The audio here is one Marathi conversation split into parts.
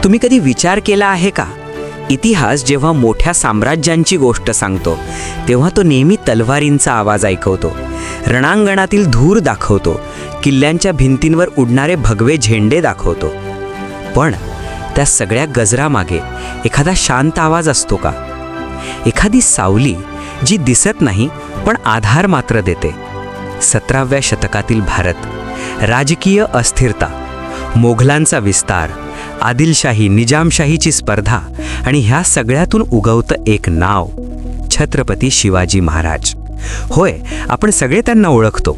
तुम्ही कधी विचार केला आहे का? इतिहास जेव्हा मोठ्या साम्राज्यांची गोष्ट सांगतो तेव्हा तो नेहमी तलवारींचा आवाज ऐकवतो, रणांगणातील धूर दाखवतो, किल्ल्यांच्या भिंतींवर उडणारे भगवे झेंडे दाखवतो. पण त्या सगळ्या गजरामागे एखादा शांत आवाज असतो का? एखादी सावली जी दिसत नाही पण आधार मात्र देते. 17व्या शतकातील भारत, राजकीय अस्थिरता, मोघलांचा विस्तार, आदिलशाही निजामशाहीची स्पर्धा, आणि ह्या सगळ्यातून उगवतं एक नाव, छत्रपती शिवाजी महाराज. होय, आपण सगळे त्यांना ओळखतो.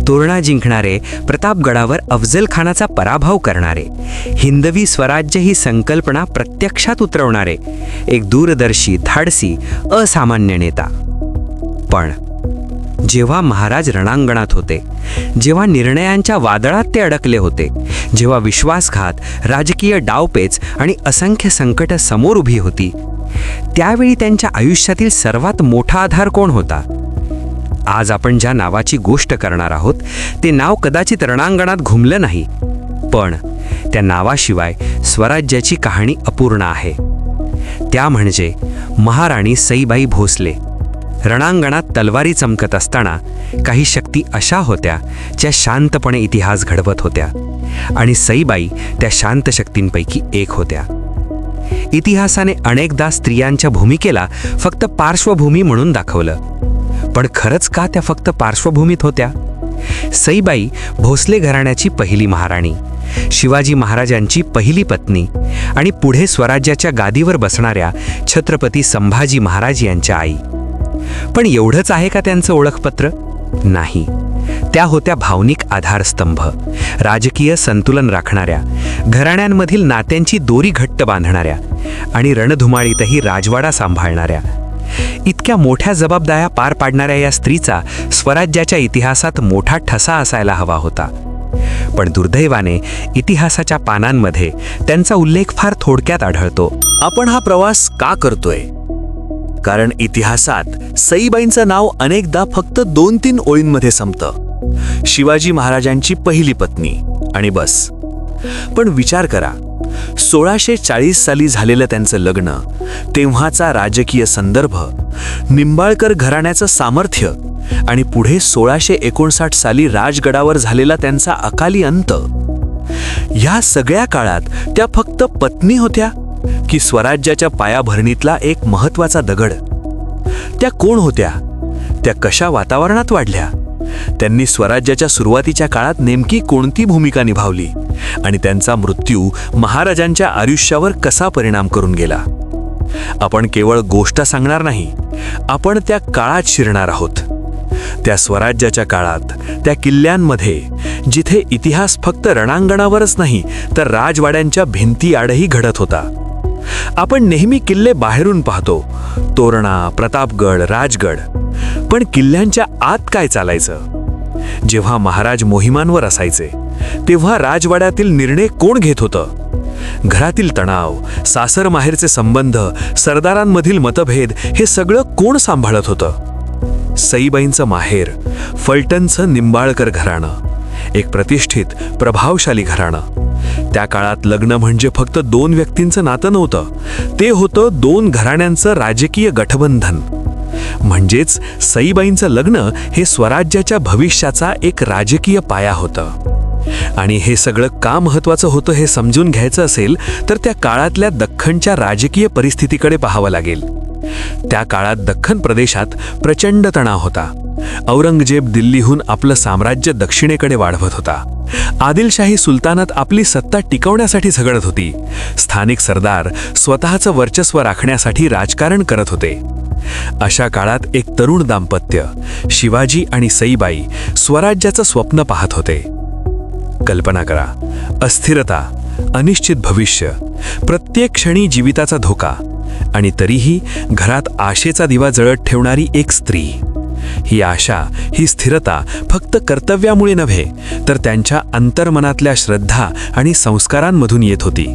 तोरणा जिंकणारे, प्रतापगडावर अफजल खानाचा पराभव करणारे, हिंदवी स्वराज्य ही संकल्पना प्रत्यक्षात उतरवणारे, एक दूरदर्शी, धाडसी, असामान्य नेता. पण जेव्हा महाराज रणांगणात होते, जेव्हा निर्णयांच्या वादळात ते अडकले होते, जेव्हा विश्वासघात, राजकीय डावपेच आणि असंख्य संकट समोर उभी होती, त्यावेळी त्यांच्या आयुष्यातील सर्वात मोठा आधार कोण होता? आज आपण ज्या नावाची गोष्ट करणार आहोत ते नाव कदाचित रणांगणात घुमलं नाही, पण त्या नावाशिवाय स्वराज्याची कहाणी अपूर्ण आहे. त्या म्हणजे महाराणी सईबाई भोसले. रणांगणात तलवारी चमकत असताना काही शक्ती अशा होत्या ज्या शांतपणे इतिहास घडवत होत्या, आणि सईबाई त्या शांत शक्तींपैकी एक होत्या. इतिहासाने अनेकदा स्त्रियांच्या भूमिकेला फक्त पार्श्वभूमी म्हणून दाखवलं, पण खरंच का त्या फक्त पार्श्वभूमीत होत्या? सईबाई भोसले घराण्याची पहिली महाराणी, शिवाजी महाराजांची पहिली पत्नी, आणि पुढे स्वराज्याच्या गादीवर बसणाऱ्या छत्रपती संभाजी महाराज यांच्या आई. पण एवढंच आहे का त्यांचं ओळखपत्र? नाही. त्या होत्या भावनिक आधारस्तंभ, राजकीय संतुलन राखणाऱ्या, घराण्यांमधील नात्यांची दोरी घट्ट बांधणाऱ्या, आणि रणधुमाळीतही राजवाडा सांभाळणाऱ्या. इतक्या मोठ्या जबाबदाऱ्या पार पाडणाऱ्या या स्त्रीचा स्वराज्याच्या इतिहासात मोठा ठसा असायला हवा होता. पण दुर्दैवाने इतिहासाच्या पानांमध्ये त्यांचा उल्लेख फार थोडक्यात आढळतो. आपण हा प्रवास का करतोय? कारण इतिहासात सईबाईंचं नाव अनेकदा फक्त 2-3 ओळींमध्ये संपतं. शिवाजी महाराजांची पहिली पत्नी आणि बस. पण विचार करा, 1640 साली झालेलं त्यांचं लग्न, तेव्हाचा राजकीय संदर्भ, निंबाळकर घराण्याचं सामर्थ्य, आणि पुढे 1659 साली राजगडावर झालेला त्यांचा अकाली अंत. ह्या सगळ्या काळात त्या फक्त पत्नी होत्या की स्वराज्याच्या पायाभरणीतला एक महत्त्वाचा दगड? त्या कोण होत्या? त्या कशा वातावरणात वाढल्या? त्यांनी स्वराज्याच्या सुरुवातीच्या काळात नेमकी कोणती भूमिका निभावली, आणि त्यांचा मृत्यू महाराजांच्या आयुष्यावर कसा परिणाम करून गेला? आपण केवळ गोष्ट सांगणार नाही, आपण त्या काळात शिरणार आहोत. त्या स्वराज्याच्या काळात, त्या किल्ल्यांमध्ये, जिथे इतिहास फक्त रणांगणावरच नाही तर राजवाड्यांच्या भिंतीआडही घडत होता. आपण नेहमी किल्ले बाहेरून पाहतो, तोरणा, प्रतापगड, राजगड. पण किल्ल्यांच्या आत काय चालायचं? जेव्हा महाराज मोहिमांवर असायचे तेव्हा राजवाड्यातील निर्णय कोण घेत होतं? घरातील तणाव, सासर माहेरचे संबंध, सरदारांमधील मतभेद, हे सगळं कोण सांभाळत होतं? सईबाईंचं माहेर, फलटणचं निंबाळकर घराणं, एक प्रतिष्ठित, प्रभावशाली घराणं. त्या काळात लग्न म्हणजे फक्त 2 व्यक्तींचं नातं नव्हतं, ते होतं 2 घराण्यांचं राजकीय गठबंधन. म्हणजेच सईबाईंचं लग्न हे स्वराज्याच्या भविष्याचा एक राजकीय पाया होतं. आणि हे सगळं का महत्त्वाचं होतं हे समजून घ्यायचं असेल तर त्या काळातल्या दख्खनच्या राजकीय परिस्थितीकडे पाहावं लागेल. त्या काळात दख्खन प्रदेशात प्रचंड तणाव होता. औरंगजेब दिल्लीहून आपलं साम्राज्य दक्षिणेकडे वाढवत होता. आदिलशाही सुलतानात आपली सत्ता टिकवण्यासाठी झगडत होती. स्थानिक सरदार स्वतःचं वर्चस्व राखण्यासाठी राजकारण करत होते. अशा काळात एक तरुण दाम्पत्य, शिवाजी आणि सईबाई, स्वराज्याचं स्वप्न पाहत होते. कल्पना करा, अस्थिरता, अनिश्चित भविष्य, प्रत्येक क्षणी जीविताचा धोका, आणि तरीही घरात आशेचा दिवा जळत ठेवणारी एक स्त्री. ही आशा, ही स्थिरता फक्त कर्तव्यामुळे नव्हे तर त्यांच्या अंतर्मनातल्या श्रद्धा आणि संस्कारांमधून येत होती.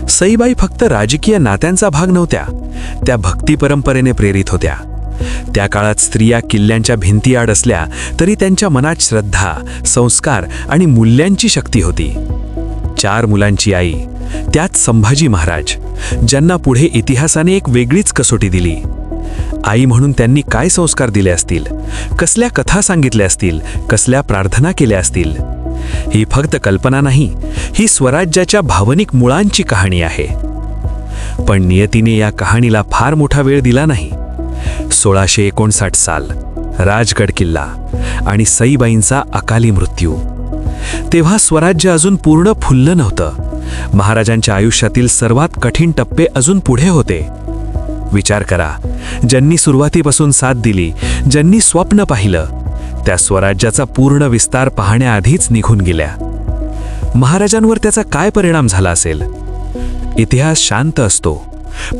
सईबाई फक्त राजकीय नात्यांचा भाग नव्हत्या, त्या भक्ती परंपरेने प्रेरित होत्या. त्या काळात स्त्रिया किल्ल्यांच्या भिंतीआड असल्या तरी त्यांच्या मनात श्रद्धा, संस्कार आणि मूल्यांची शक्ती होती. 4 मुलांची आई, त्यात संभाजी महाराज, ज्यांना पुढे इतिहासाने एक वेगळीच कसोटी दिली. आई म्हणून त्यांनी काय संस्कार दिले असतील, कसल्या कथा सांगितल्या असतील, कसल्या प्रार्थना केल्या असतील. ही फक्त कल्पना नाही, ही स्वराज्याच्या भावनिक मुळांची कहाणी आहे. पण नियतीने या कहाणीला फार मोठा वेळ दिला नाही. 1659 साल, राजगड किल्ला आणि सईबाईंचा अकाली मृत्यू. तेव्हा स्वराज्य अजून पूर्ण फुललं नव्हतं. महाराजांच्या आयुष्यातील सर्वात कठीण टप्पे अजून पुढे होते. विचार करा, ज्यांनी सुरुवातीपासून साथ दिली, ज्यांनी स्वप्न पाहिलं, त्या स्वराज्याचा पूर्ण विस्तार पाहण्याआधीच निघून गेल्या. महाराजांवर त्याचा काय परिणाम झाला असेल? इतिहास शांत असतो,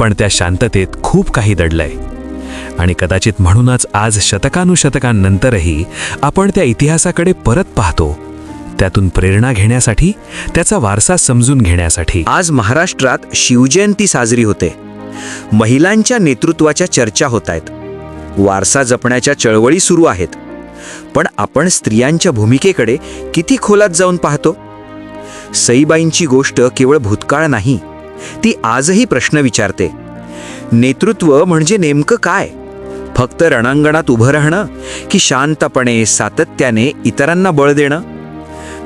पण त्या शांततेत खूप काही दडलंय. आणि कदाचित म्हणूनच आज शतकानुशतकांनंतरही आपण त्या इतिहासाकडे परत पाहतो, त्यातून प्रेरणा घेण्यासाठी, त्याचा वारसा समजून घेण्यासाठी. आज महाराष्ट्रात शिवजयंती साजरी होते. महिलांच्या नेतृत्वाच्या चर्चा होत आहेत. वारसा जपण्याच्या चळवळी सुरू आहेत. पण आपण स्त्रियांच्या भूमिकेकडे किती खोलात जाऊन पाहतो? सईबाईंची गोष्ट केवळ भूतकाळ नाही, ती आजही प्रश्न विचारते. नेतृत्व म्हणजे नेमकं काय? फक्त रणांगणात उभं राहणं, की शांतपणे सातत्याने इतरांना बळ देणं?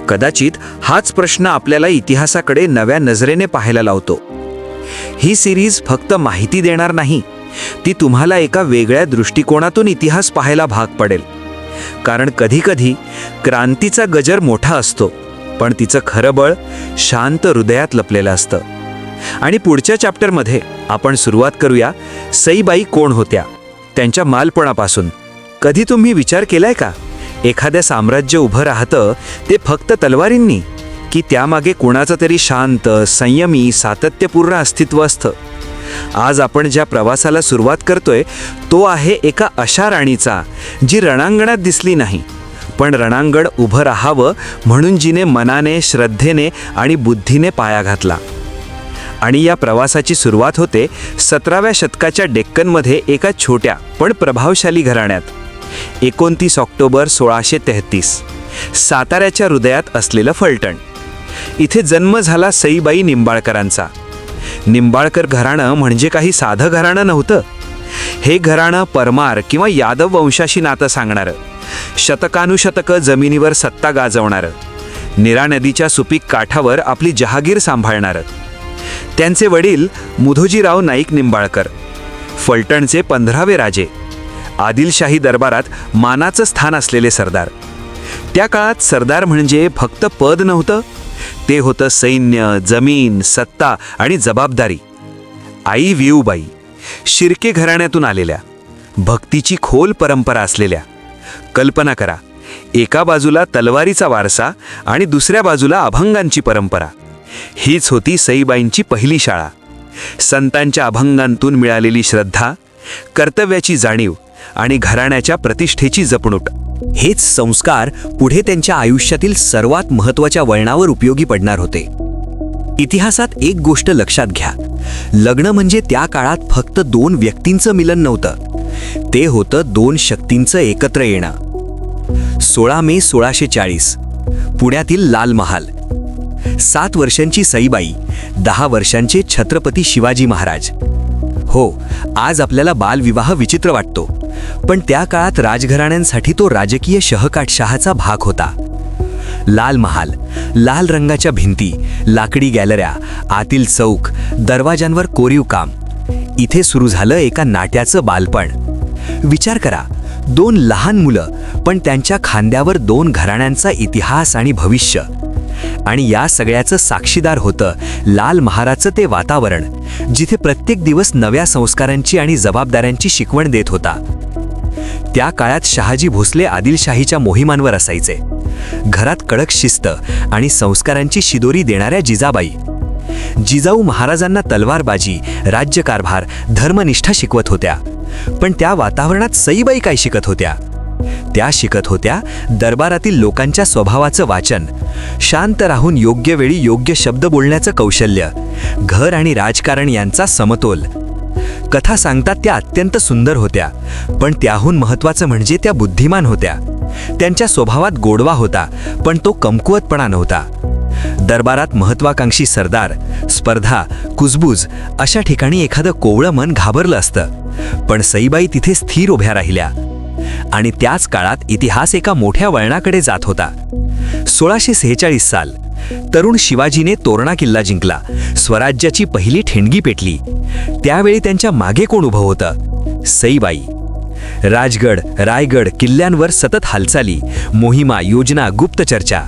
कदाचित हाच प्रश्न आपल्याला इतिहासाकडे नव्या नजरेने पाहायला लावतो. ही सिरीज फक्त माहिती देणार नाही, ती तुम्हाला एका वेगळ्या दृष्टिकोनातून इतिहास पाहायला भाग पडेल. कारण कधीकधी क्रांतीचा गजर मोठा असतो, पण तिचं खरं बळ शांत हृदयात लपलेलं असतं. आणि पुढच्या चॅप्टरमध्ये आपण सुरुवात करूया सईबाई कोण होत्या, त्यांच्या मालपणापासून. कधी तुम्ही विचार केलाय का, एखाद्या साम्राज्य उभं राहतं ते फक्त तलवारींनी, की त्यामागे कोणाचं तरी शांत, संयमी, सातत्यपूर्ण अस्तित्व असतं? आज आपण ज्या प्रवासाला सुरुवात करतोय तो आहे एका अशा राणीचा, जी रणांगणात दिसली नाही, पण रणांगण उभं राहावं म्हणून जिने मनाने, श्रद्धेने आणि बुद्धीने पाया घातला. आणि या प्रवासाची सुरुवात होते 17व्या शतकाच्या डेक्कनमध्ये एका छोट्या पण प्रभावशाली घराण्यात. 29 ऑक्टोबर 1633, साताऱ्याच्या हृदयात असलेलं फलटण. इथे जन्म झाला सईबाई निंबाळकरांचा. निंबाळकर घराणं म्हणजे काही साधं घराणं नव्हतं. हे घराणं परमार किंवा यादव वंशाशी नातं सांगणारं, शतकानुशतकं जमिनीवर सत्ता गाजवणारं, नीरा नदीच्या सुपीक काठावर आपली जहागीर सांभाळणारं. त्यांचे वडील मुधोजीराव नाईक निंबाळकर, फलटणचे 15वे राजे, आदिलशाही दरबारात मानाचं स्थान असलेले सरदार. त्या काळात सरदार म्हणजे फक्त पद नव्हतं, ते होतं सैन्य, जमीन, सत्ता आणि जबाबदारी. आई विऊबाई, शिर्के घराण्यातून आलेल्या, भक्तीची खोल परंपरा असलेल्या. कल्पना करा, एका बाजूला तलवारीचा वारसा आणि दुसऱ्या बाजूला अभंगांची परंपरा. हीच होती सईबाईंची पहिली शाळा. संतांच्या अभंगांतून मिळालेली श्रद्धा, कर्तव्याची जाणीव आणि घराण्याच्या प्रतिष्ठेची जपणूक. हेच संस्कार पुढे त्यांच्या आयुष्यातील सर्वात महत्त्वाच्या वळणावर उपयोगी पडणार होते. इतिहासात एक गोष्ट लक्षात घ्या, लग्न म्हणजे त्या काळात फक्त 2 व्यक्तींचं मिलन नव्हतं, ते होतं 2 शक्तींचं एकत्र येणं. 16 मे 1640, पुण्यातील लाल महाल. 7 वर्षांची सईबाई, 10 वर्षांचे छत्रपती शिवाजी महाराज. हो, आज आपल्याला बालविवाह विचित्र वाटतो, पण त्या काळात राजघराण्यांसाठी तो राजकीय शहकाटशाहाचा भाग होता. लाल महाल, लाल रंगाच्या भिंती, लाकडी गॅलऱ्या, आतील चौक, दरवाजांवर कोरीव काम. इथे सुरू झालं एका नाट्याचं बालपण. विचार करा, 2 लहान मुलं, पण त्यांच्या खांद्यावर 2 घराण्यांचा इतिहास आणि भविष्य. आणि या सगळ्याचं साक्षीदार होतं लाल महालाचं ते वातावरण, जिथे प्रत्येक दिवस नव्या संस्कारांची आणि जबाबदाऱ्यांची शिकवण देत होता. त्या काळात शहाजी भोसले आदिलशाहीच्या मोहिमांवर असायचे. घरात कडक शिस्त आणि संस्कारांची शिदोरी देणाऱ्या जिजाबाई. जिजाऊ महाराजांना तलवारबाजी, राज्यकारभार, धर्मनिष्ठा शिकवत होत्या. पण त्या वातावरणात सईबाई काय शिकत होत्या? त्या शिकत होत्या दरबारातील लोकांच्या स्वभावाचं वाचन, शांत राहून योग्य वेळी योग्य शब्द बोलण्याचं कौशल्य, घर आणि राजकारण यांचा समतोल. कथा सांगतात त्या अत्यंत सुंदर होत्या, पण त्याहून महत्त्वाचं म्हणजे त्या बुद्धिमान होत्या. त्यांच्या स्वभावात गोडवा होता, पण तो कमकुवतपणा नव्हता. दरबारात महत्वाकांक्षी सरदार, स्पर्धा, कुजबूज अशा ठिकाणी एखादं कोवळं मन घाबरलं असतं. पण सईबाई तिथे स्थिर उभ्या राहिल्या. आणि त्याच काळात इतिहास एका मोठ्या वळणाकडे जात होता. 1646 साल. तरुण शिवाजीने तोरणा किल्ला जिंकला. स्वराज्याची पहिली ठिणगी पेटली. त्यावेळी त्यांच्या मागे कोण उभं होतं? सईबाई. राजगड, रायगड किल्ल्यांवर सतत हालचाली, मोहिमा, योजना, गुप्त चर्चा.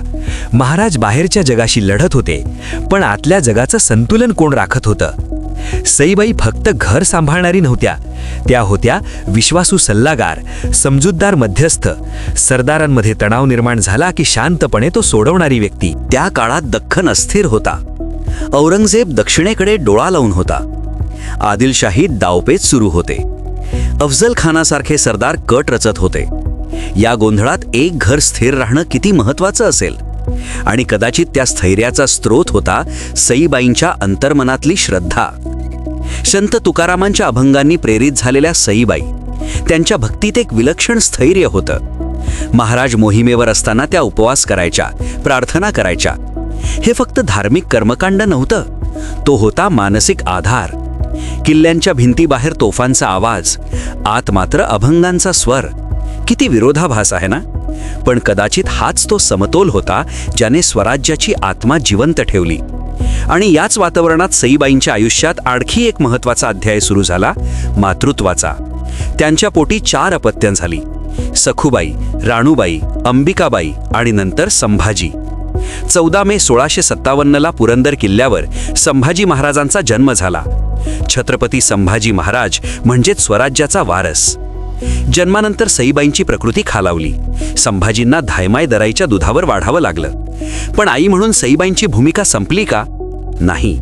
महाराज बाहेरच्या जगाशी लढत होते, पण आतल्या जगाचं संतुलन कोण राखत होतं? सईबाई फक्त घर सांभाळणारी नव्हत्या, त्या होत्या विश्वासू सल्लागार, समजूतदार मध्यस्थ. सरदारांमध्ये तणाव निर्माण झाला की शांतपणे तो सोडवणारी व्यक्ती. त्या काळात दख्खन अस्थिर होता. औरंगजेब दक्षिणेकडे डोळा लावून होता. आदिलशाही डावपेच सुरू होते. अफजल खानासारखे सरदार कट रचत होते. या गोंधळात एक घर स्थिर राहणं किती महत्वाचं असेल. आणि कदाचित त्या स्थैर्याचा स्रोत होता सईबाईंच्या अंतर्मनातली श्रद्धा. संत तुकारामांच्या अभंगांनी प्रेरित झालेल्या सईबाई, त्यांच्या भक्तीत एक विलक्षण स्थैर्य होतं. महाराज मोहिमेवर असताना त्या उपवास करायच्या, प्रार्थना करायच्या. हे फक्त धार्मिक कर्मकांड नव्हतं, तो होता मानसिक आधार. किल्ल्यांच्या भिंतीबाहेर तोफांचा आवाज, आत मात्र अभंगांचा स्वर. किती विरोधाभास आहे ना? पण कदाचित हाच तो समतोल होता ज्याने स्वराज्याची आत्मा जिवंत ठेवली. आणि याच वातावरणात सईबाईंच्या आयुष्यात आणखी एक महत्त्वाचा अध्याय सुरू झाला, मातृत्वाचा. त्यांच्या पोटी 4 अपत्य झाली: सखुबाई, राणूबाई, अंबिकाबाई आणि नंतर संभाजी. 14 मे 1657ला पुरंदर किल्ल्यावर संभाजी महाराजांचा जन्म झाला. छत्रपती संभाजी महाराज म्हणजेच स्वराज्याचा वारस. जन्मानंतर सईबाईंची प्रकृती खालावली. संभाजींना धायमाय दराईच्या दुधावर वाढावं लागलं. पण आई म्हणून सईबाईंची भूमिका संपली का? नाही.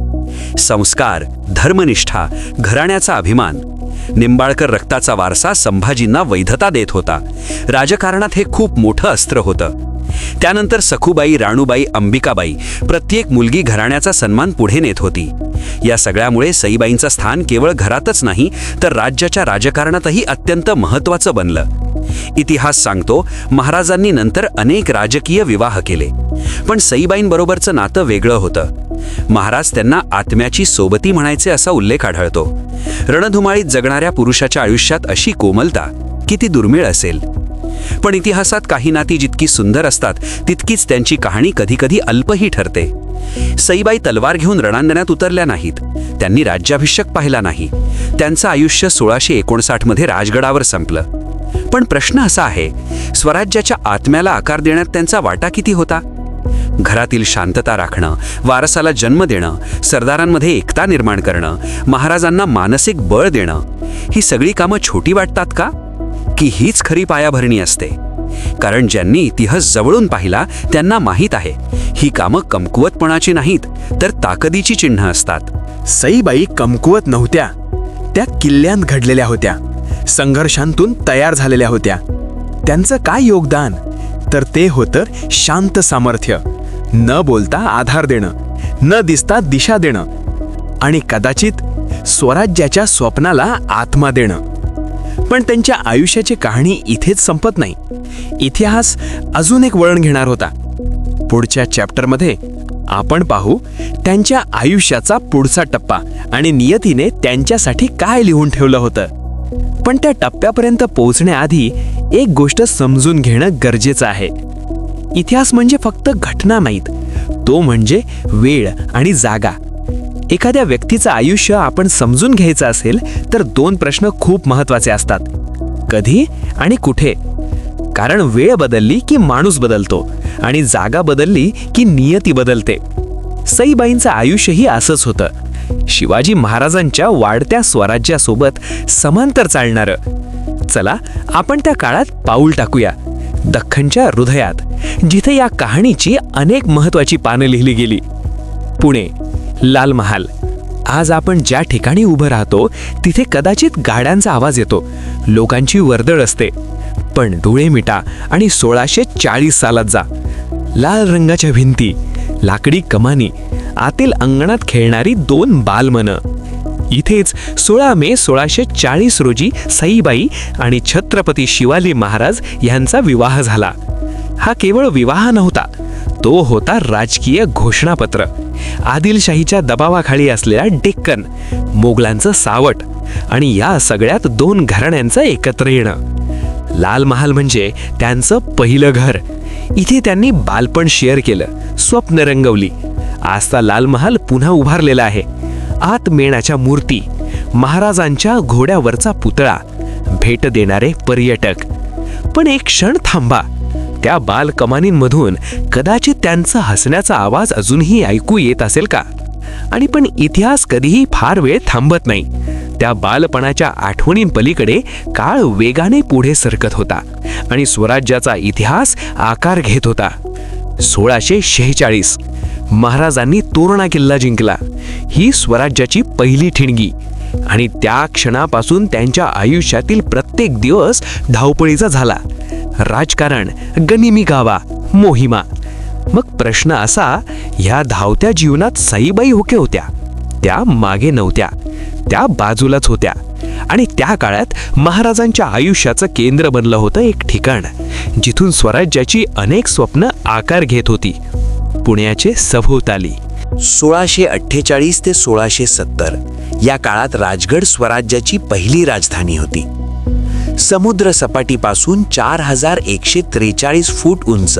संस्कार, धर्मनिष्ठा, घराण्याचा अभिमान, निंबाळकर रक्ताचा वारसा संभाजींना वैधता देत होता. राजकारणात हे खूप मोठं अस्त्र होतं. त्यानंतर सखुबाई, राणूबाई, अंबिकाबाई, प्रत्येक मुलगी घराण्याचा सन्मान पुढे नेत होती. या सगळ्यामुळे सईबाईंचं स्थान केवळ घरातच नाही तर राज्याच्या राजकारणातही अत्यंत महत्त्वाचं बनलं. इतिहास सांगतो, महाराजांनी नंतर अनेक राजकीय विवाह केले, पण सईबाईंबरोबरचं नातं वेगळं होतं. महाराज त्यांना आत्म्याची सोबती म्हणायचे असा उल्लेख आढळतो. रणधुमाळीत जगणाऱ्या पुरुषाच्या आयुष्यात अशी कोमलता किती दुर्मिळ असेल. पण इतिहासात काही नाती जितकी सुंदर असतात तितकीच त्यांची कहाणी कधीकधी अल्पही ठरते. सईबाई तलवार घेऊन रणांगणात उतरल्या नाहीत. त्यांनी राज्याभिषेक पाहिला नाही. त्यांचं आयुष्य 1659 मध्ये राजगडावर संपलं. पण प्रश्न असा आहे, स्वराज्याच्या आत्म्याला आकार देण्यात त्यांचा वाटा किती होता? घरातील शांतता राखणं, वारसाला जन्म देणं, सरदारांमध्ये एकता निर्माण करणं, महाराजांना मानसिक बळ देणं, ही सगळी कामं छोटी वाटतात का? की हीच खरी पायाभरणी असते? कारण ज्यांनी इतिहास जवळून पाहिला त्यांना माहीत आहे, ही कामं कमकुवतपणाची नाहीत तर ताकदीची चिन्ह असतात. सईबाई कमकुवत नव्हत्या. त्या किल्ल्यांत घडलेल्या होत्या, संघर्षांतून तयार झालेल्या होत्या. त्यांचं काय योगदान? तर ते होतं शांत सामर्थ्य, न बोलता आधार देणं, न दिसता दिशा देणं आणि कदाचित स्वराज्याच्या स्वप्नाला आत्मा देणं. पण त्यांच्या आयुष्याची कहाणी इथेच संपत नाही. इतिहास अजून एक वळण घेणार होता. पुढच्या चॅप्टरमध्ये आपण पाहू त्यांच्या आयुष्याचा पुढचा टप्पा आणि नियतीने त्यांच्यासाठी काय लिहून ठेवलं होतं. पण त्या टप्प्यापर्यंत पोहोचण्याआधी एक गोष्ट समजून घेणं गरजेचं आहे. इतिहास म्हणजे फक्त घटना नाहीत, तो म्हणजे वेळ आणि जागा. एखाद्या व्यक्तीचं आयुष्य आपण समजून घ्यायचं असेल तर 2 प्रश्न खूप महत्त्वाचे असतात: कधी आणि कुठे. कारण वेळ बदलली की माणूस बदलतो आणि जागा बदलली की नियती बदलते. सईबाईंचं आयुष्यही असंच होतं. शिवाजी महाराजांच्या वाढत्या स्वराज्यासोबत समांतर चालणारं. चला आपण त्या काळात पाऊल टाकूया, दख्खनच्या हृदयात, जिथे या कहाणीची अनेक महत्त्वाची पानं लिहिली गेली. पुणे, लाल महाल. आज आपण ज्या ठिकाणी उभं राहतो तिथे कदाचित गाड्यांचा आवाज येतो, लोकांची वर्दळ असते. पण डोळे मिटा आणि 1640 सालात जा. लाल रंगाच्या भिंती, लाकडी कमानी, आतील अंगणात खेळणारी 2 बालमनं. इथेच 16 मे 1640 रोजी सईबाई आणि छत्रपती शिवाजी महाराज यांचा विवाह झाला. हा केवळ विवाह नव्हता, तो होता राजकीय घोषणापत्र. आदिलशाहीच्या दबावाखाली असलेला डेक्कन, मोगलांचं सावट आणि या सगळ्यात 2 घराण्यांचं एकत्र येणं. लाल महाल म्हणजे त्यांचं पहिलं घर. इथे त्यांनी बालपण शेअर केलं, स्वप्न रंगवली. आजचा लाल महाल पुन्हा उभारलेला आहे. आत मेणाच्या मूर्ती, महाराजांच्या घोड्यावरचा पुतळा, भेट देणारे पर्यटक. पण एक क्षण थांबा. त्या बाल कमानींमधून कदाचित त्यांचा हसण्याचा आवाज अजूनही ऐकू येत असेल का? आणि पण इतिहास कधीही फार वेळ थांबत नाही. त्या बालपणाच्या आठवणींपलीकडे काळ वेगाने पुढे सरकत होता आणि स्वराज्याचा इतिहास आकार घेत होता. 1646 महाराजांनी तोरणा किल्ला जिंकला. ही स्वराज्याची पहिली ठिणगी. आणि त्या क्षणापासून त्यांच्या आयुष्यातील प्रत्येक दिवस धावपळीचा झाला. राजकारण, गनिमी गावा, मोहिमा. मग प्रश्न असा, ह्या धावत्या जीवनात सईबाई हुके होत्या. त्या मागे नव्हत्या, त्या बाजूलाच होत्या. आणि त्या काळात महाराजांच्या आयुष्याचं केंद्र बनलं होतं एक ठिकाण, जिथून स्वराज्याची अनेक स्वप्न आकार घेत होती. पुण्याचे सभोवताली. 1648 ते 1670 या काळात राजगड स्वराज्याची पहिली राजधानी होती. समुद्र सपाटीपासून 4143 फूट उंच,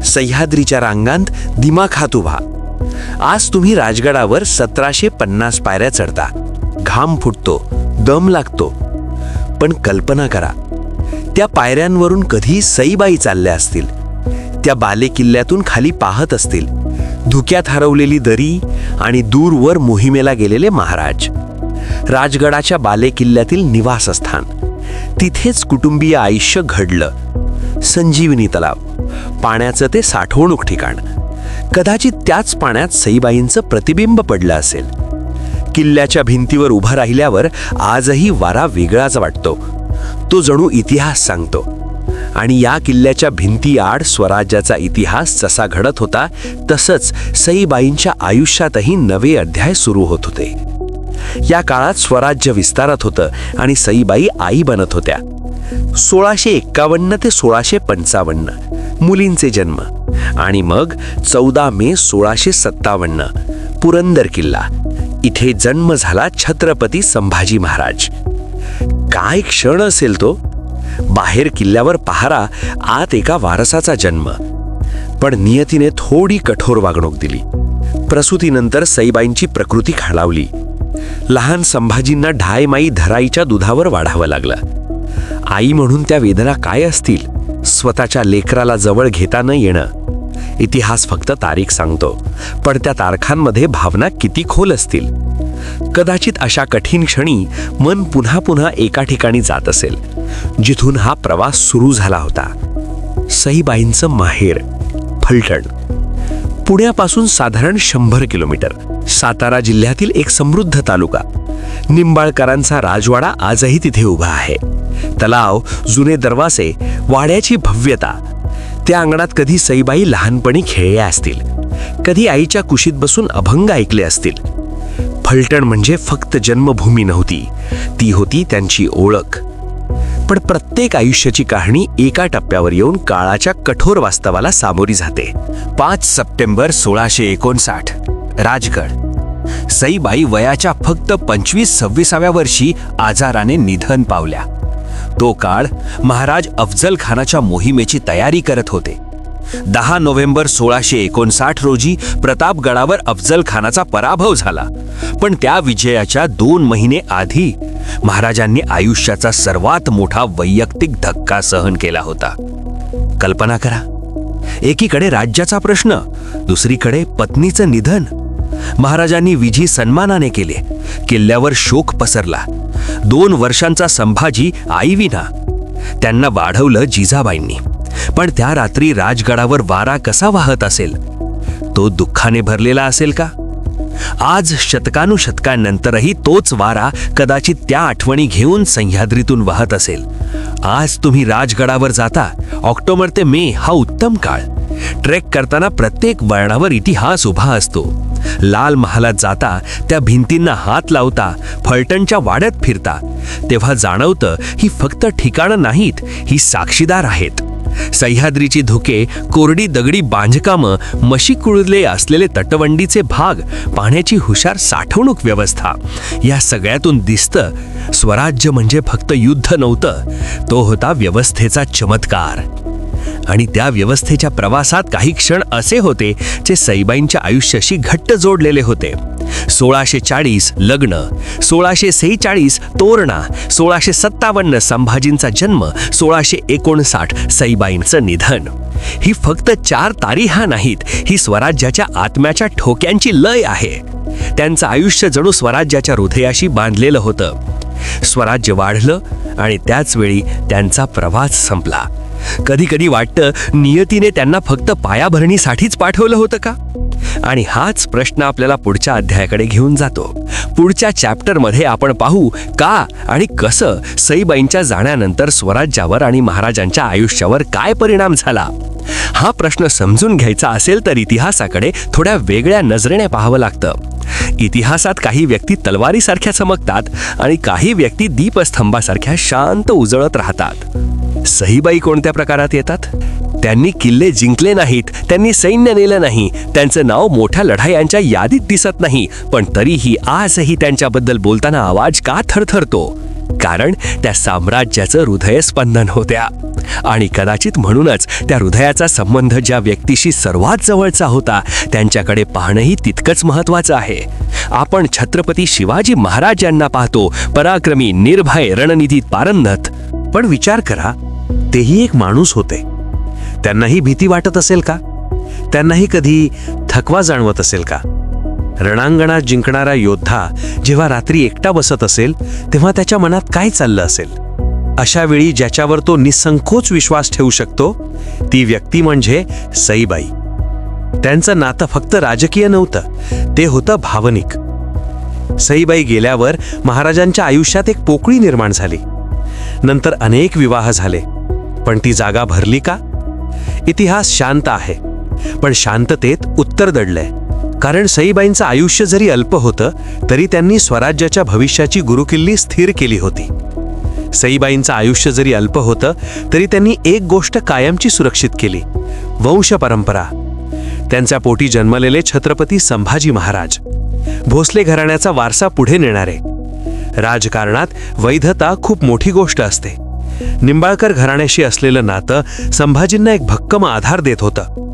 सह्याद्रीच्या रांगांत दिमाखात उभा. आज तुम्ही राजगडावर 1750 पायऱ्या चढता. घाम फुटतो, दम लागतो. पण कल्पना करा, त्या पायऱ्यांवरून कधी सईबाई चालल्या असतील, त्या बालेकिल्ल्यातून खाली पाहत असतील, धुक्यात हरवलेली दरी आणि दूरवर मोहिमेला गेलेले महाराज. राजगडाच्या बालेकिल्ल्यातील निवासस्थान, तिथेच कुटुंबीय आयुष्य घडलं. संजीवनी तलाव, पाण्याचं ते साठवणूक ठिकाण. कदाचित त्याच पाण्यात सईबाईंचं प्रतिबिंब पडलं असेल. किल्ल्याच्या भिंतीवर उभं राहिल्यावर आजही वारा वेगळाच वाटतो. तो जणू इतिहास सांगतो. आणि या किल्ल्याच्या भिंतीआड स्वराज्याचा इतिहास जसा घडत होता, तसंच सईबाईंच्या आयुष्यातही नवे अध्याय सुरू होत होते. या काळात स्वराज्य विस्तारत होतं आणि सईबाई आई बनत होत्या. 1651 ते 1655 मुलींचे जन्म. आणि मग 14 मे 1657 पुरंदर किल्ला. इथे जन्म झाला छत्रपती संभाजी महाराज. काय क्षण असेल तो! बाहेर किल्ल्यावर पहारा, आत एका वारसाचा जन्म. पण नियतीने थोडी कठोर वागणूक दिली. प्रसूतीनंतर सईबाईंची प्रकृती खालावली. लहान संभाजींना ढायमाई धराईच्या दुधावर वाढावं लागलं. आई म्हणून त्या वेदना काय असतील, स्वतःच्या लेकराला जवळ घेता न येणं. इतिहास फक्त तारीख सांगतो, पण त्या तारखांमध्ये भावना किती खोल असतील. कदाचित अशा कठीण क्षणी मन पुन्हा पुन्हा एका ठिकाणी जात असेल, जिथून हा प्रवास सुरू झाला होता. सईबाईंचं माहेर फलटण. पुण्यापासून साधारण 100 किलोमीटर. सातारा जिल्ह्यातील एक समृद्ध तालुका. निंबाळकरांचा राजवाडा आजही तिथे उभा आहे. तलाव, जुने दरवाजे, वाड्याची भव्यता. त्या अंगणात कधी सईबाई लहानपणी खेळल्या असतील, कधी आईच्या कुशीत बसून अभंग ऐकले असतील. फलटण म्हणजे फक्त जन्मभूमी नव्हती, ती होती त्यांची ओळख. पण प्रत्येक आयुष्याची कहाणी एका टप्प्यावर येऊन काळाच्या कठोर वास्तवाला सामोरी जाते. 5 सप्टेंबर 1659 राजगड. सईबाई वयाच्या फक्त 25-26व्या वर्षी आजाराने निधन पावल्या. तो काळ महाराज अफजल खानाच्या मोहिमेची तयारी करत होते. 10 नोव्हेंबर 1659 रोजी प्रतापगडावर अफजल खानाचा पराभव झाला. पण त्या विजयाच्या 2 महिने आधी महाराजांनी आयुष्याचा सर्वात मोठा वैयक्तिक धक्का सहन केला होता. कल्पना करा, एकीकडे राज्याचा प्रश्न, दुसरीकडे पत्नीचं निधन. महाराजांनी विधी सन्मानाने केले. किल्ल्यावर शोक पसरला. 2 वर्षांचा संभाजी आईविना. त्यांना वाढवलं जिजाबाईंनी. पण त्या रात्री राजगडावर वारा कसा वाहत असेल? तो दुःखाने भरलेला असेल का? आज शतकानुशतकांनंतरही तोच वारा कदाचित त्या आठवणी घेऊन सह्याद्रीतून वाहत असेल. आज तुम्ही राजगडावर जाता. ऑक्टोबर ते मे हा उत्तम काळ. ट्रेक करताना प्रत्येक वळणावर इतिहास उभा असतो. लाल महालात जाता, त्या भिंतींना हात लावता, फलटणच्या वाड्यात फिरता, तेव्हा जाणवतं ही फक्त ठिकाणं नाहीत, ही साक्षीदार आहेत. सह्याद्रीची धुके, कोरडी दगडी बांधकामं, मशी कुळले असलेले तटवंडीचे भाग, पाण्याची हुशार साठवणूक व्यवस्था, या सगळ्यातून दिसतं स्वराज्य म्हणजे फक्त युद्ध नव्हतं, तो होता व्यवस्थेचा चमत्कार. आणि त्या व्यवस्थेच्या प्रवासात काही क्षण असे होते जे सईबाईंच्या आयुष्याशी घट्ट जोडलेले होते. 1640 लग्न, 1646 तोरणा, 1657 संभाजींचा जन्म, 1659 सईबाईंचं निधन. ही फक्त 4 तारीखा नाहीत, ही स्वराज्याच्या आत्म्याच्या ठोक्यांची लय आहे. त्यांचं आयुष्य जणू स्वराज्याच्या हृदयाशी बांधलेलं होतं. स्वराज्य वाढलं आणि त्याच वेळी त्यांचा प्रवास संपला. कधी कधी वाटतं नियतीने त्यांना फक्त पायाभरणीसाठीच पाठवलं होतं का? आणि हाच प्रश्न आपल्याला पुढच्या अध्यायाकडे घेऊन जातो. पुढच्या चॅप्टरमध्ये आपण पाहू का आणि कसं सईबाईंच्या जाण्यानंतर स्वराज्यावर आणि महाराजांच्या आयुष्यावर काय परिणाम झाला. हा प्रश्न समजून घ्यायचा असेल तर इतिहासाकडे थोड्या वेगळ्या नजरेने पाहावं लागतं. इतिहासात काही व्यक्ती तलवारीसारख्या चमकतात आणि काही व्यक्ती दीपस्तंभासारख्या शांत उजळत राहतात. सईबाई कोणत्या प्रकारात येतात? त्यांनी किल्ले जिंकले नाहीत, त्यांनी सैन्य नेलं नाही, त्यांचं नाव मोठ्या लढायांच्या यादीत दिसत नाही, पण तरीही आजही त्यांच्याबद्दल बोलताना आवाज का थरथरतो? कारण त्या साम्राज्याचं हृदयस्पंदन होत्या. आणि कदाचित म्हणूनच त्या हृदयाचा संबंध ज्या व्यक्तीशी सर्वात जवळचा होता त्यांच्याकडे पाहणंही तितकंच महत्त्वाचं आहे. आपण छत्रपती शिवाजी महाराज यांना पाहतो, पराक्रमी, निर्भय, रणनीतीत पारंगत. पण विचार करा, तेही एक माणूस होते. त्यांनाही भीती वाटत असेल का? त्यांनाही कधी थकवा जाणवत असेल का? रणांगणात जिंकणारा योद्धा जेव्हा रात्री एकटा बसत असेल तेव्हा त्याच्या मनात काय चाललं असेल? अशा वेळी ज्याच्यावर तो निसंकोच विश्वास ठेवू शकतो ती व्यक्ती म्हणजे सईबाई. त्यांचं नातं फक्त राजकीय नव्हतं, ते होतं भावनिक. सईबाई गेल्यावर महाराजांच्या आयुष्यात एक पोकळी निर्माण झाली. नंतर अनेक विवाह झाले, पण ती जागा भरली का? इतिहास शांत आहे, पण शांततेत उत्तर दडलंय. कारण सईबाईंचं आयुष्य जरी अल्प होतं तरी त्यांनी स्वराज्याच्या भविष्याची गुरुकिल्ली स्थिर केली होती. सईबाईंचं आयुष्य जरी अल्प होतं तरी त्यांनी एक गोष्ट कायमची सुरक्षित केली, वंश परंपरा. त्यांच्या पोटी जन्मलेले छत्रपती संभाजी महाराज, भोसले घराण्याचा वारसा पुढे नेणारे. राजकारणात वैधता खूप मोठी गोष्ट असते. निंबाळकर घराण्याशी असलेलं नातं संभाजींना एक भक्कम आधार देत होतं.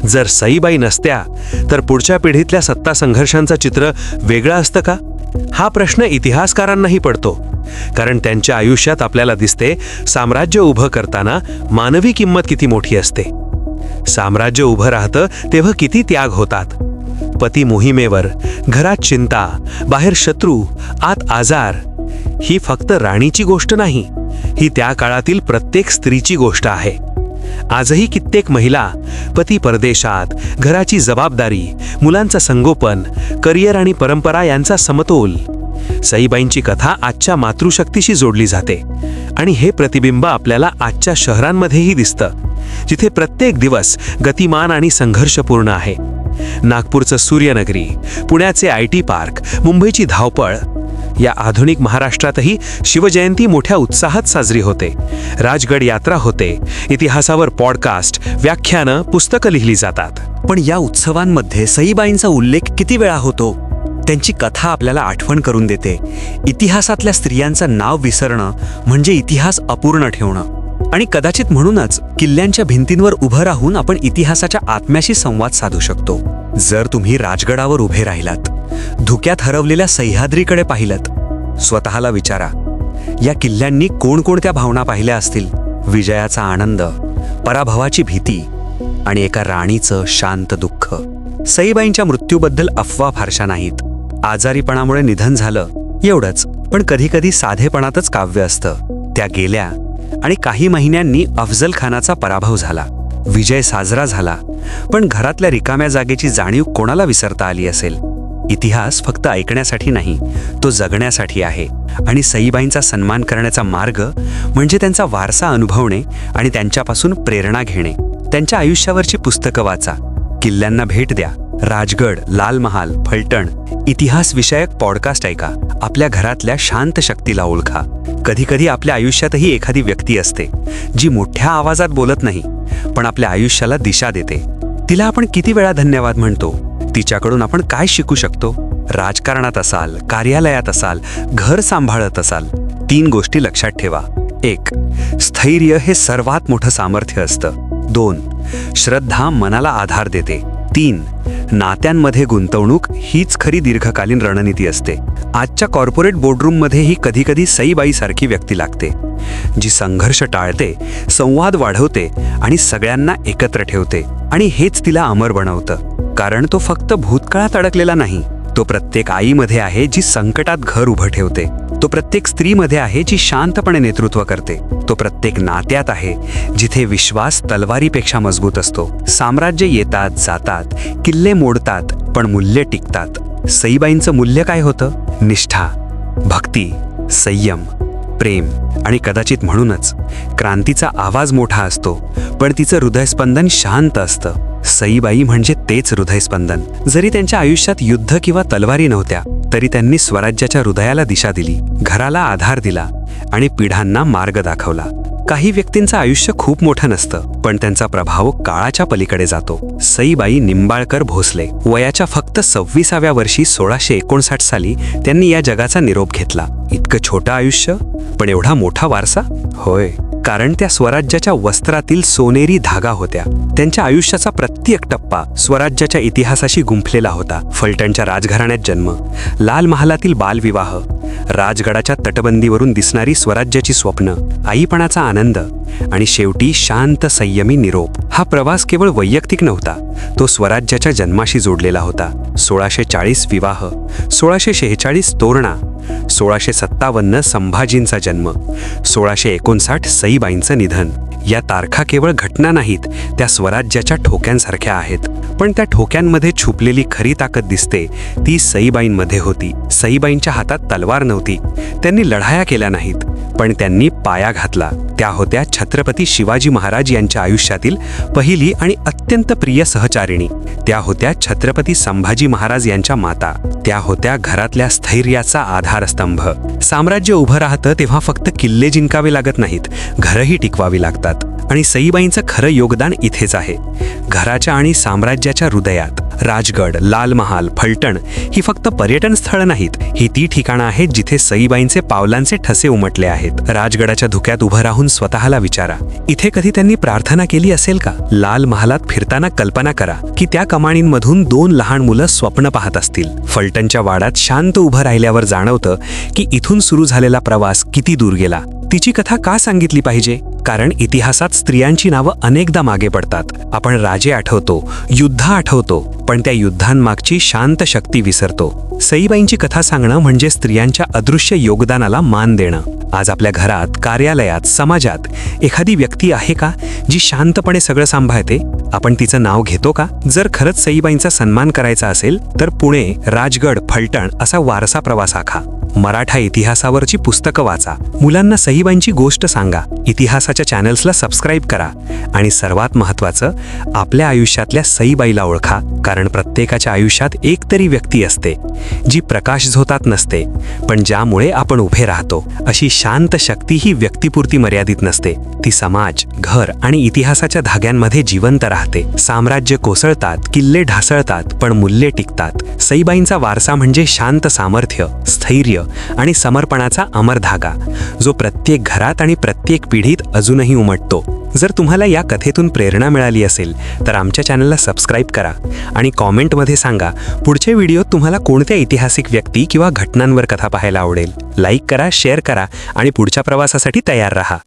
जर सईबाई नसत्या तर पुढच्या पिढीतल्या सत्ता संघर्षांचं चित्र वेगळं असतं का? हा प्रश्न इतिहासकारांनाही पडतो. कारण त्यांच्या आयुष्यात आपल्याला दिसते साम्राज्य उभं करताना मानवी किंमत किती मोठी असते. साम्राज्य उभं राहतं तेव्हा किती त्याग होतात. पती मोहिमेवर, घरात चिंता, बाहेर शत्रू, आत आजार. ही फक्त राणीची गोष्ट नाही, ही त्या काळातील प्रत्येक स्त्रीची गोष्ट आहे. आजही कित्येक महिला पती परदेशात, घराची जबाबदारी, मुलांचं संगोपन, करिअर आणि परंपरा यांचा समतोल. सईबाईंची कथा आजच्या मातृशक्तीशी जोडली जाते आणि हे प्रतिबिंब आपल्याला आजच्या शहरांमध्येही दिसतं, जिथे प्रत्येक दिवस गतिमान आणि संघर्षपूर्ण आहे. नागपूरचं सूर्यनगरी, पुण्याचे IT पार्क, मुंबईची धावपळ. या आधुनिक महाराष्ट्रातही शिवजयंती मोठ्या उत्साहात साजरी होते. राजगड यात्रा होते. इतिहासावर पॉडकास्ट, व्याख्यानं, पुस्तकं लिहिली जातात. पण या उत्सवांमध्ये सईबाईंचा उल्लेख किती वेळा होतो? त्यांची कथा आपल्याला आठवण करून देते. इतिहासातल्या स्त्रियांचं नाव विसरणं म्हणजे इतिहास अपूर्ण ठेवणं. आणि कदाचित म्हणूनच किल्ल्यांच्या भिंतींवर उभं राहून आपण इतिहासाच्या आत्म्याशी संवाद साधू शकतो. जर तुम्ही राजगडावर उभे राहिलात, धुक्यात हरवलेल्या सह्याद्रीकडे पाहिलत, स्वतःला विचारा, या किल्ल्यांनी कोणकोणत्या भावना पाहिल्या असतील? विजयाचा आनंद, पराभवाची भीती आणि एका राणीचं शांत दुःख. सईबाईंच्या मृत्यूबद्दल अफवा फारशा नाहीत. आजारीपणामुळे निधन झालं एवढंच, पण कधीकधी साधेपणातच काव्य असतं. त्या गेल्या आणि काही महिन्यांनी अफजल खानाचा पराभव झाला. विजय साजरा झाला, पण घरातल्या रिकाम्या जागेची जाणीव कोणाला विसरता आली असेल? इतिहास फक्त ऐकण्यासाठी नाही, तो जगण्यासाठी आहे. आणि सईबाईंचा सन्मान करण्याचा मार्ग म्हणजे त्यांचा वारसा अनुभवणे आणि त्यांच्यापासून प्रेरणा घेणे. त्यांच्या आयुष्यावरची पुस्तकं वाचा, किल्ल्यांना भेट द्या राजगड, लाल महाल, फलटण इतिहास विषयक पॉडकास्ट ऐका. आपल्या घरातल्या शांत शक्तीला ओळखा. कधीकधी आपल्या आयुष्यातही एखादी व्यक्ती असते जी मोठ्या आवाजात बोलत नाही, पण आपल्या आयुष्याला दिशा देते. तिला आपण किती वेळा धन्यवाद म्हणतो? तिच्याकडून आपण काय शिकू शकतो? राजकारणात असाल, कार्यालयात असाल, घर सांभाळत असाल, 3 गोष्टी लक्षात ठेवा. 1. स्थैर्य हे सर्वात मोठं सामर्थ्य असतं. 2. श्रद्धा मनाला आधार देते. 3. नात्यांमध्ये गुंतवणूक हीच खरी दीर्घकालीन रणनीती असते. आजच्या कॉर्पोरेट बोर्डरूममध्येही कधीकधी सईबाईसारखी व्यक्ती लागते, जी संघर्ष टाळते, संवाद वाढवते आणि सगळ्यांना एकत्र ठेवते. आणि हेच तिला अमर बनवतं. कारण तो फक्त भूतकाळात अडकलेला नाही, तो प्रत्येक आईमध्ये आहे जी संकटात घर उभं ठेवते. तो प्रत्येक स्त्रीमध्ये आहे जी शांतपणे नेतृत्व करते. तो प्रत्येक नात्यात आहे जिथे विश्वास तलवारीपेक्षा मजबूत असतो. साम्राज्य येतात जातात, किल्ले मोडतात, पण मूल्य टिकतात. सईबाईंचं मूल्य काय होतं? निष्ठा, भक्ती, संयम, प्रेम आणि कदाचित म्हणूनच क्रांतीचा आवाज मोठा असतो, पण तिचं हृदयस्पंदन शांत असतं. सईबाई म्हणजे तेच हृदयस्पंदन. जरी त्यांच्या आयुष्यात युद्ध किंवा तलवारी नव्हत्या, तरी त्यांनी स्वराज्याच्या हृदयाला दिशा दिली, घराला आधार दिला आणि पिढ्यांना मार्ग दाखवला. काही व्यक्तींचं आयुष्य खूप मोठं नसतं, पण त्यांचा प्रभाव काळाच्या पलीकडे जातो. सईबाई निंबाळकर भोसले वयाच्या फक्त 26व्या वर्षी 1659 साली त्यांनी या जगाचा निरोप घेतला. इतकं छोटं आयुष्य, पण एवढा मोठा वारसा? होय, कारण त्या स्वराज्याच्या वस्त्रातील सोनेरी धागा होत्या. त्यांच्या आयुष्याचा प्रत्येक टप्पा स्वराज्याच्या इतिहासाशी गुंफलेला होता. फलटणच्या राजघराण्यात जन्म, लाल महालातील बालविवाह, राजगडाच्या तटबंदीवरून दिसणारी स्वराज्याची स्वप्न, आईपणाचा आनंद आणि शेवटी शांत संयमी निरोप. हा प्रवास केवळ वैयक्तिक नव्हता, तो स्वराज्याच्या जन्माशी जोडलेला होता. 1640 विवाह, 1646 तोरणा, 1657 संभाजींचा जन्म, 1659 सईबाईंचं निधन. या तारखा केवळ घटना नाहीत, त्या स्वराज्याच्या ठोक्यांसारख्या आहेत. पण त्या ठोक्यांमध्ये छुपलेली खरी ताकद दिसते ती सईबाईंमध्ये होती. सईबाईंच्या हातात तलवार नव्हती, त्यांनी लढाया केल्या नाहीत, पण त्यांनी पाया घातला. त्या होत्या छत्रपती शिवाजी महाराज यांच्या आयुष्यातील पहिली आणि अत्यंत प्रिय सहचारिणी. त्या होत्या छत्रपती संभाजी महाराज यांच्या माता. त्या होत्या घरातल्या स्थैर्याचा आधारस्तंभ. साम्राज्य उभं राहतं तेव्हा फक्त किल्ले जिंकावे लागत नाहीत, घरही टिकवावी लागतात. आणि सईबाईंचं खरं योगदान इथेच आहे, घराच्या आणि साम्राज्याच्या हृदयात. राजगड, लाल महाल, फलटण ही फक्त पर्यटन स्थळं नाहीत, ही ती ठिकाणं आहेत जिथे सईबाईंचे पावलांचे ठसे उमटले आहेत. राजगडाच्या धुक्यात उभं राहून स्वतःला विचारा, इथे कधी त्यांनी प्रार्थना केली असेल का? लाल महालात फिरताना कल्पना करा की त्या कमाणींमधून 2 लहान मुलं स्वप्न पाहत असतील. फलटणच्या वाड्यात शांत उभं राहिल्यावर जाणवतं की इथून सुरू झालेला प्रवास किती दूर गेला. तिची कथा का सांगितली पाहिजे? कारण इतिहासात स्त्रियांची नावं अनेकदा मागे पडतात. आपण राजे आठवतो, युद्ध आठवतो, पण त्या युद्धांमागची शांत शक्ती विसरतो. सईबाईंची कथा सांगणं म्हणजे स्त्रियांच्या अदृश्य योगदानाला मान देणं. आज आपल्या घरात, कार्यालयात, समाजात एखादी व्यक्ती आहे का जी शांतपणे सगळं सांभाळते? आपण तिचं नाव घेतो का? जर खरंच सईबाईंचा सन्मान करायचा असेल तर पुणे, राजगड, फलटण असा वारसा प्रवास आखा. मराठा इतिहासावरची पुस्तकं वाचा, मुलांना सईबाईंची गोष्ट सांगा, इतिहासाच्या चॅनल्सला सबस्क्राईब करा आणि सर्वात महत्त्वाचं, आपल्या आयुष्यातल्या सईबाईला ओळखा. कारण प्रत्येकाच्या आयुष्यात एक तरी व्यक्ती असते जी प्रकाश झोतात नसते, पण ज्यामुळे आपण उभे राहतो. अशी शांत शक्ती ही व्यक्तिपुरती मर्यादित नसते, ती समाज, घर आणि इतिहासाच्या धाग्यांमध्ये जिवंत राहते. साम्राज्य कोसळतात, किल्ले ढासळतात, पण मूल्ये टिकतात. सईबाईंचा वारसा म्हणजे शांत सामर्थ्य, स्थैर्य आणि समर्पणाचा अमर धागा, जो प्रत्येक घरात आणि प्रत्येक पिढीत अजूनही उमटतो. जर तुम्हाला या कथेतून प्रेरणा मिळाली असेल तर आमच्या चॅनलला सबस्क्राईब करा आणि कॉमेंटमध्ये सांगा पुढच्या व्हिडिओत तुम्हाला कोणत्या ऐतिहासिक व्यक्ती किंवा घटनांवर कथा पाहायला आवडेल. लाईक करा, शेअर करा आणि पुढच्या प्रवासासाठी तयार राहा.